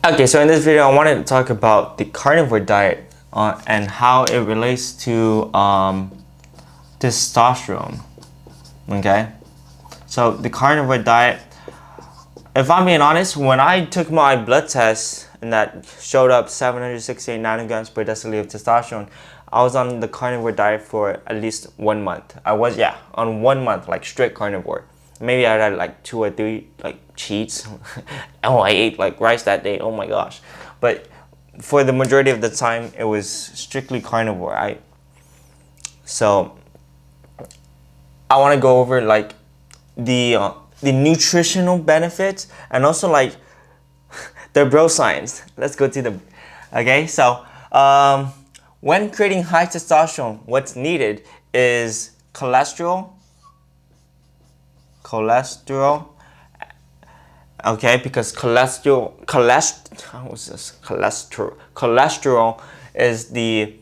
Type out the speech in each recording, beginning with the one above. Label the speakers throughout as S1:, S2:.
S1: Okay, so in this video, I wanted to talk about the carnivore diet and how it relates to testosterone. Okay, so the carnivore diet, if I'm being honest, when I took my blood test and that showed up 768 nanograms per deciliter of testosterone, I was on the carnivore diet for at least 1 month. I was, yeah, on 1 month, like strict carnivore. Maybe I had like 2 or 3 like cheats. Oh, I ate like rice that day. Oh my gosh. But for the majority of the time, it was strictly carnivore. So I want to go over like the nutritional benefits and also like the bro science. Let's go to the, okay? So when creating high testosterone, what's needed is cholesterol, okay, because cholesterol is the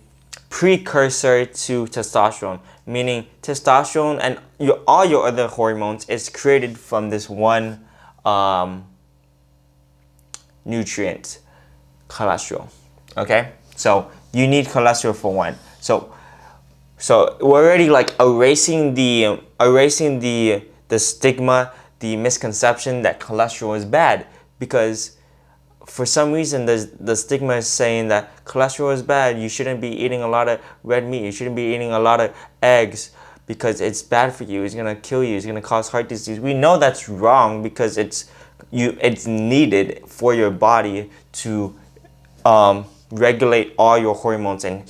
S1: precursor to testosterone, meaning testosterone and all your other hormones is created from this one nutrient, cholesterol. Okay, so you need cholesterol for one. So we're already like erasing the stigma, the misconception that cholesterol is bad, because for some reason the stigma is saying that cholesterol is bad. You shouldn't be eating a lot of red meat. You shouldn't be eating a lot of eggs because it's bad for you. It's gonna kill you. It's gonna cause heart disease. We know that's wrong because it's needed for your body to regulate all your hormones, and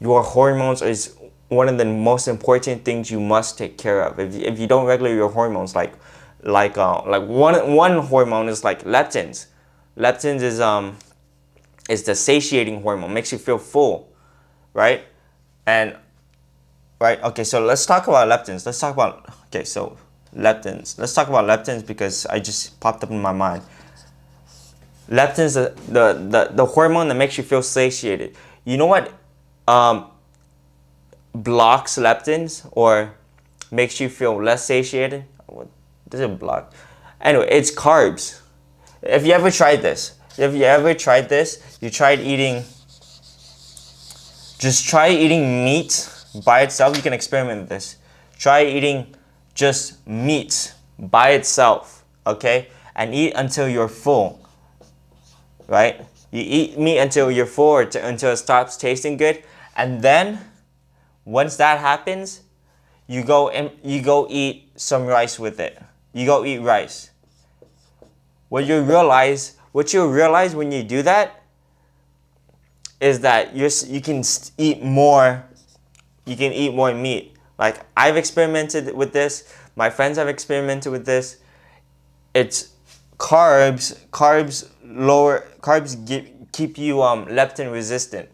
S1: your hormones is one of the most important things you must take care of. If you don't regulate your hormones, like one hormone is like leptins. Leptins is the satiating hormone, makes you feel full, right? And right, okay, so let's talk about leptins. Let's talk about leptins. Let's talk about leptins because I just popped up in my mind. Leptins, the hormone that makes you feel satiated. You know what blocks leptins or makes you feel less satiated? What does it block? Anyway, it's carbs. If you ever tried this, you tried eating, just try eating meat by itself. You can experiment with this. Try eating just meat by itself, okay? And eat until you're full, right? You eat meat until you're full or until it stops tasting good. And then once that happens, you go eat some rice with it. You go eat rice. What you realize when you do that is that you can eat more. You can eat more meat. Like, I've experimented with this. My friends have experimented with this. It's carbs keep you leptin resistant.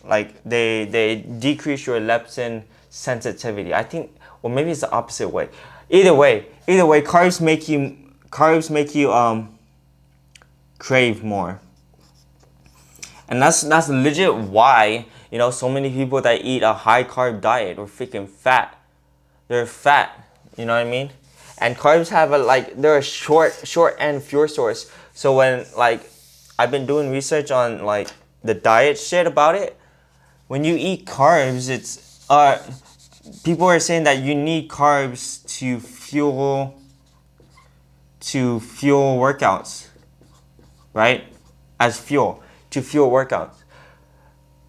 S1: Like they decrease your leptin sensitivity. I think, or maybe it's the opposite way. Either way, carbs make you crave more. And that's legit why, you know, so many people that eat a high carb diet are freaking fat. They're fat, you know what I mean? And carbs have they're a short end fuel source. So when I've been doing research on like the diet shit about it, when you eat carbs, it's people are saying that you need carbs to fuel workouts, right? As fuel, to fuel workouts.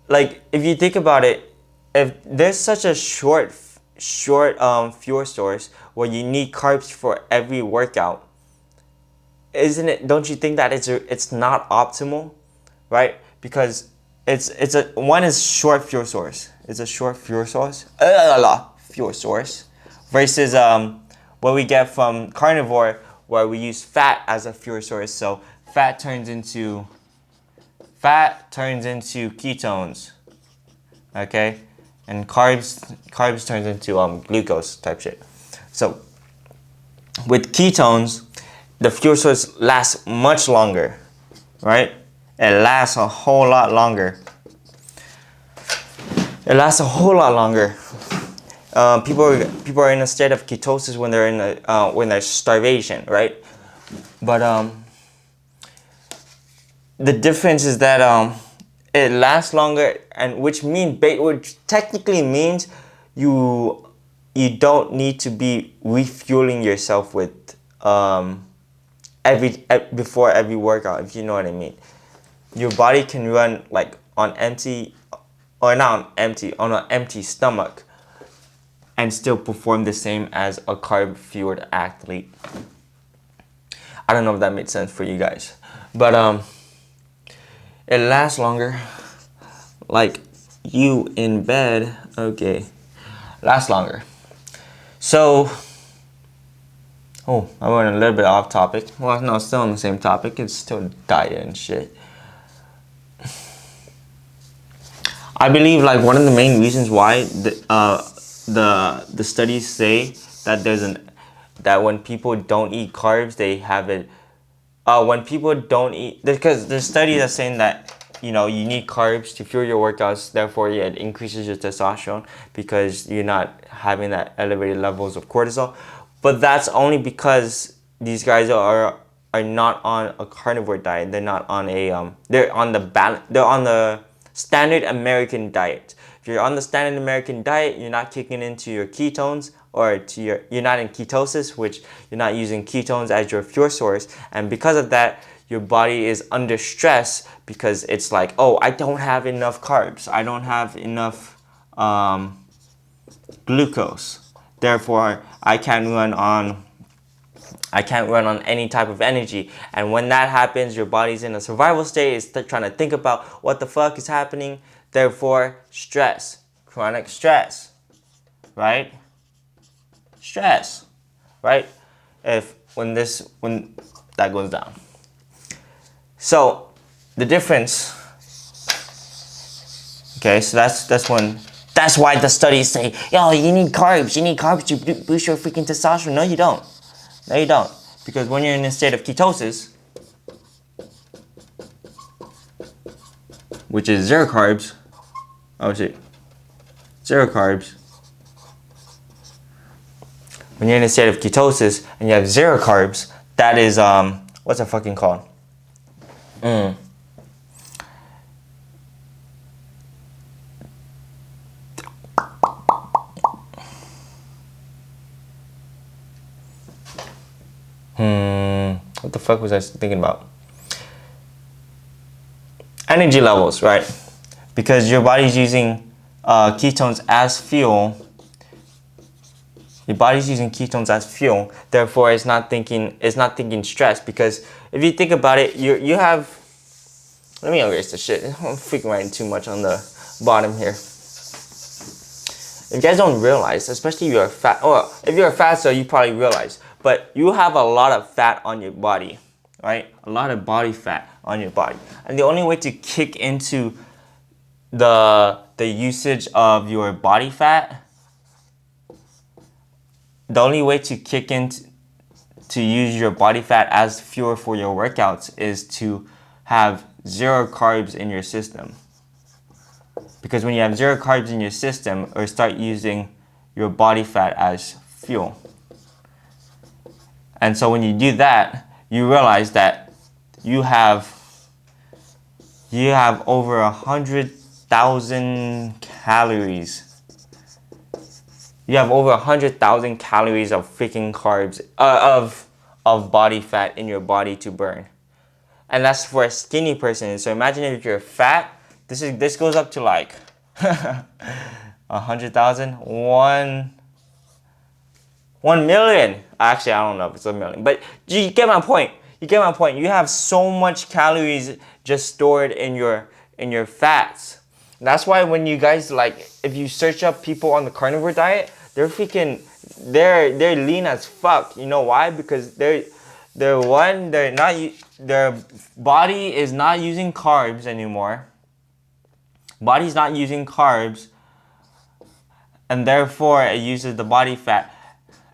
S1: Like, if you think about it, if there's such a short fuel source where you need carbs for every workout, don't you think that it's not optimal, right? Because one is short fuel source. It's a short fuel source. Fuel source versus what we get from carnivore, where we use fat as a fuel source. So fat turns into ketones, okay, and carbs turns into glucose type shit. So with ketones, the fuel source lasts much longer, right? It lasts a whole lot longer. People are in a state of ketosis when they're when they're starvation, right? But the difference is that it lasts longer, and which technically means you don't need to be refueling yourself with before every workout, if you know what I mean. Your body can run like on empty, or not on empty, on an empty stomach, and still perform the same as a carb fueled athlete. I don't know if that made sense for you guys, but it lasts longer. Like you in bed, okay, lasts longer. So, oh, I went a little bit off topic. Well, no, still on the same topic. It's still diet and shit. I believe like one of the main reasons why the studies say that that when people don't eat carbs, they have it. When people don't eat, because there's studies that saying that you need carbs to fuel your workouts, therefore it increases your testosterone because you're not having that elevated levels of cortisol. But that's only because these guys are not on a carnivore diet. They're not on a they're on the standard American diet. If you're on the standard American diet, you're not kicking into your ketones, or you're not in ketosis, which you're not using ketones as your fuel source, and because of that, your body is under stress because it's like, oh, I don't have enough carbs, I don't have enough glucose, therefore I can't run on any type of energy. And when that happens, your body's in a survival state. It's trying to think about what the fuck is happening. Therefore, stress, chronic stress, right? Stress, right? When that goes down. So the difference. Okay, so that's when. That's why the studies say, yo, you need carbs. You need carbs to boost your freaking testosterone. No, you don't. No, you don't. Because when you're in a state of ketosis, which is zero carbs, zero carbs. When you're in a state of ketosis and you have zero carbs, that is, what's it fucking called? What the fuck was I thinking about? Energy levels, right? Because your body's using ketones as fuel. Your body's using ketones as fuel. Therefore, it's not thinking stress. Because if you think about it, you have. Let me erase the shit. I'm freaking writing too much on the bottom here. If you guys don't realize, especially if you're fat, or if you're a fatso, you probably realize, but you have a lot of fat on your body, right? A lot of body fat on your body. And the only way to kick into the usage of your body fat, the only way to kick in to use your body fat as fuel for your workouts is to have zero carbs in your system. Because when you have zero carbs in your system, or start using your body fat as fuel. And so when you do that, you realize that you have over 100,000 calories. You have over 100,000 calories of freaking carbs, of body fat in your body to burn. And that's for a skinny person. So imagine if you're fat, this goes up to like 100,000, 1 million. Actually, I don't know if it's a million, but you get my point. You get my point. You have so much calories just stored in your fats. That's why when you guys, like, if you search up people on the carnivore diet, they're lean as fuck. You know why? Because their body is not using carbs anymore. Body's not using carbs, and therefore it uses the body fat.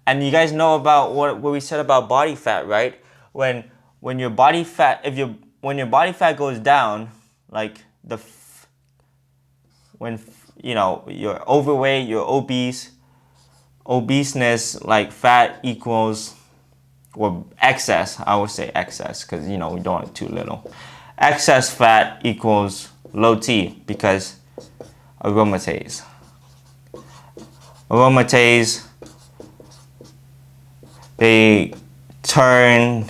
S1: And you guys know about what we said about body fat, right? When your body fat, when your body fat goes down, like when you're overweight, you're obeseness, like fat equals, or excess, I would say excess, because we don't want too little. excess fat equals low T because aromatase. Aromatase, they turn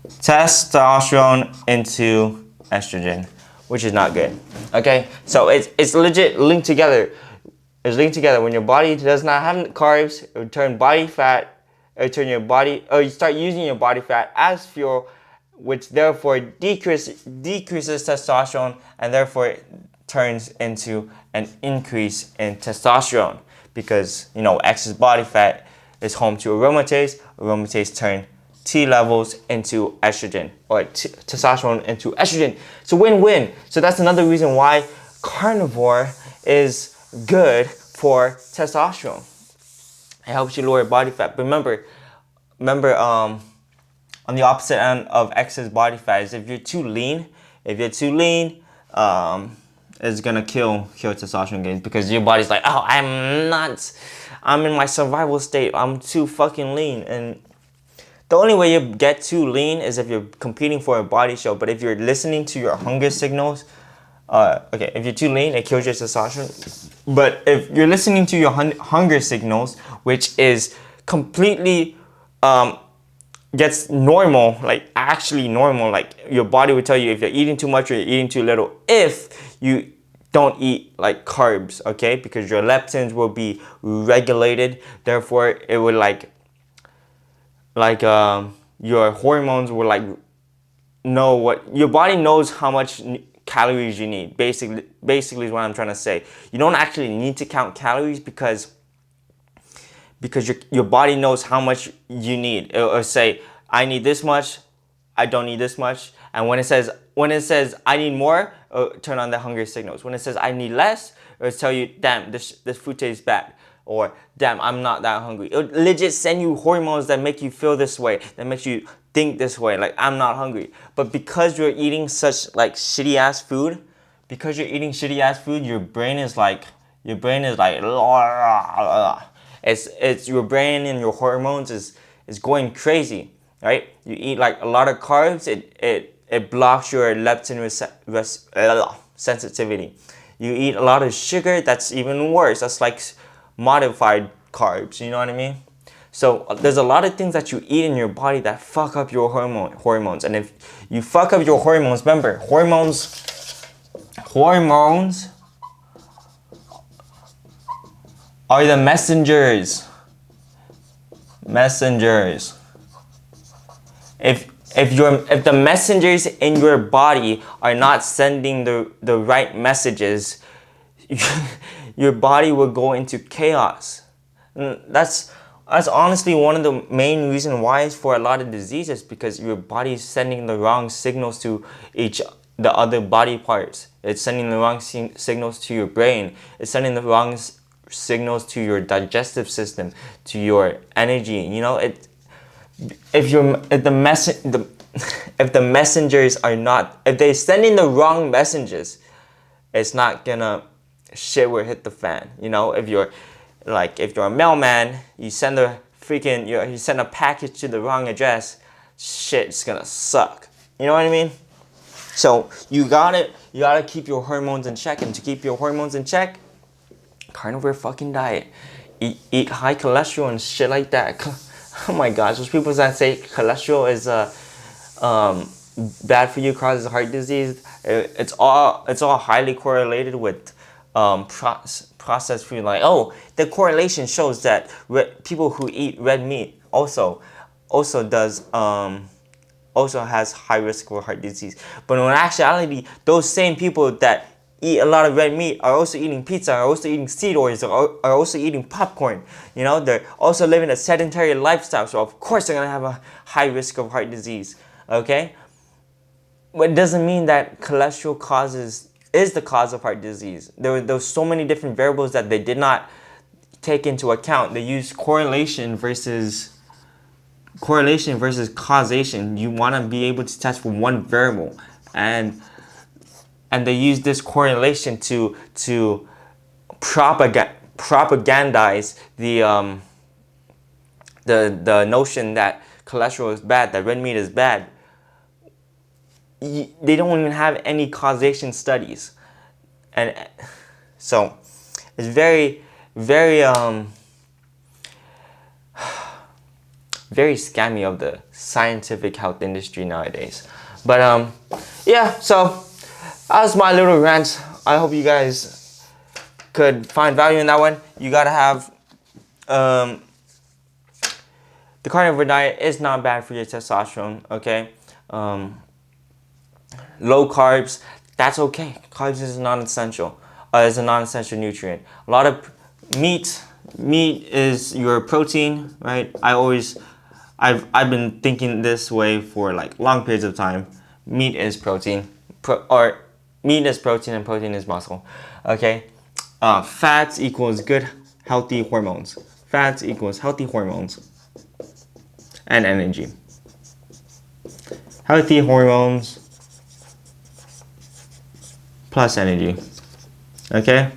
S1: testosterone into estrogen, which is not good. Okay, so it's legit linked together. It's linked together. When your body does not have carbs, it would turn body fat. It would turn your body, or you start using your body fat as fuel, which therefore decreases testosterone, and therefore turns into an increase in testosterone because excess body fat is home to aromatase. Aromatase turn T levels into estrogen, or testosterone into estrogen. So win-win. So that's another reason why carnivore is good for testosterone. It helps you lower body fat. But remember, on the opposite end of excess body fat is if you're too lean. It's gonna kill testosterone gains because your body's like, oh, I'm in my survival state. I'm too fucking lean. And the only way you get too lean is if you're competing for a body show. But if you're listening to your hunger signals, if you're too lean, it kills your testosterone. But if you're listening to your hunger signals, which is completely gets normal, like actually normal, like your body will tell you if you're eating too much or you're eating too little if you don't eat like carbs, okay? Because your leptins will be regulated, therefore it would your hormones will know what your body knows how much calories you need. Basically is what I'm trying to say. You don't actually need to count calories because your body knows how much you need. It'll say, I need this much, I don't need this much. And when it says I need more, turn on the hunger signals. When it says I need less, it'll tell you, damn, this food tastes bad. Or damn, I'm not that hungry. It'll legit send you hormones that make you feel this way, that makes you think this way, like I'm not hungry. But because you're eating such shitty ass food, your brain is like it's your brain and your hormones is going crazy, right? You eat a lot of carbs, it blocks your leptin sensitivity. You eat a lot of sugar, that's even worse. That's like modified carbs, you know what I mean? So there's a lot of things that you eat in your body that fuck up your hormones. And if you fuck up your hormones, remember, hormones are the messengers. If the messengers in your body are not sending the right messages, your body will go into chaos. And that's honestly one of the main reasons why it's for a lot of diseases, because your body is sending the wrong signals to the other body parts. It's sending the wrong signals to your brain. It's sending the wrong signals to your digestive system, to your energy. If the messengers are not, if they're sending the wrong messages, it's not gonna, shit will hit the fan. If you're a mailman, you send a package to the wrong address, shit's gonna suck. You know what I mean? So you gotta keep your hormones in check, and to keep your hormones in check, carnivore fucking diet. Eat high cholesterol and shit like that. Oh my gosh, those people that say cholesterol is bad for you, causes heart disease. It's all highly correlated with processed food. The correlation shows that people who eat red meat also has high risk for heart disease. But in actuality, those same people that eat a lot of red meat are also eating pizza, are also eating seed oils, are also eating popcorn. They're also living a sedentary lifestyle, so of course they're gonna have a high risk of heart disease. Okay, but it doesn't mean that cholesterol is the cause of heart disease. There were so many different variables that they did not take into account. They used correlation versus causation. You want to be able to test for one variable, and they use this correlation to propagandize the notion that cholesterol is bad, that red meat is bad. they don't even have any causation studies, and so it's very, very very scammy of the scientific health industry nowadays. But yeah, so that was my little rant. I hope you guys could find value in that one. You gotta have the carnivore diet is not bad for your testosterone, okay? Low carbs, that's okay. Carbs is non-essential. Is a non-essential nutrient. A lot of meat is your protein, right? I've been thinking this way for like long periods of time. Meat is protein, or meat is protein and protein is muscle. Okay, fats equals good, healthy hormones. Fats equals healthy hormones and energy. Healthy hormones plus energy. Okay?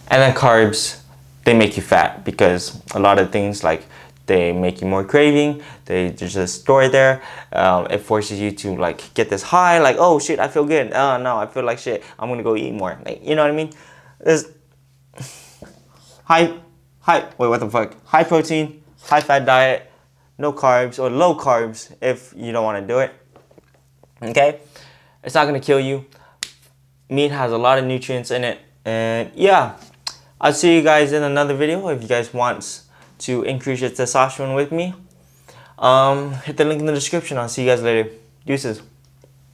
S1: And then carbs, they make you fat because a lot of things like they make you more craving, they just store there. It forces you to like get this high, like, oh shit, I feel good. Oh no, I feel like shit. I'm gonna go eat more. Like, you know what I mean? There's wait, what the fuck? High protein, high fat diet, no carbs or low carbs if you don't want to do it. Okay? It's not gonna kill you. Meat has a lot of nutrients in it. And yeah, I'll see you guys in another video. If you guys want to increase your testosterone with me, hit the link in the description. I'll see you guys later. Deuces.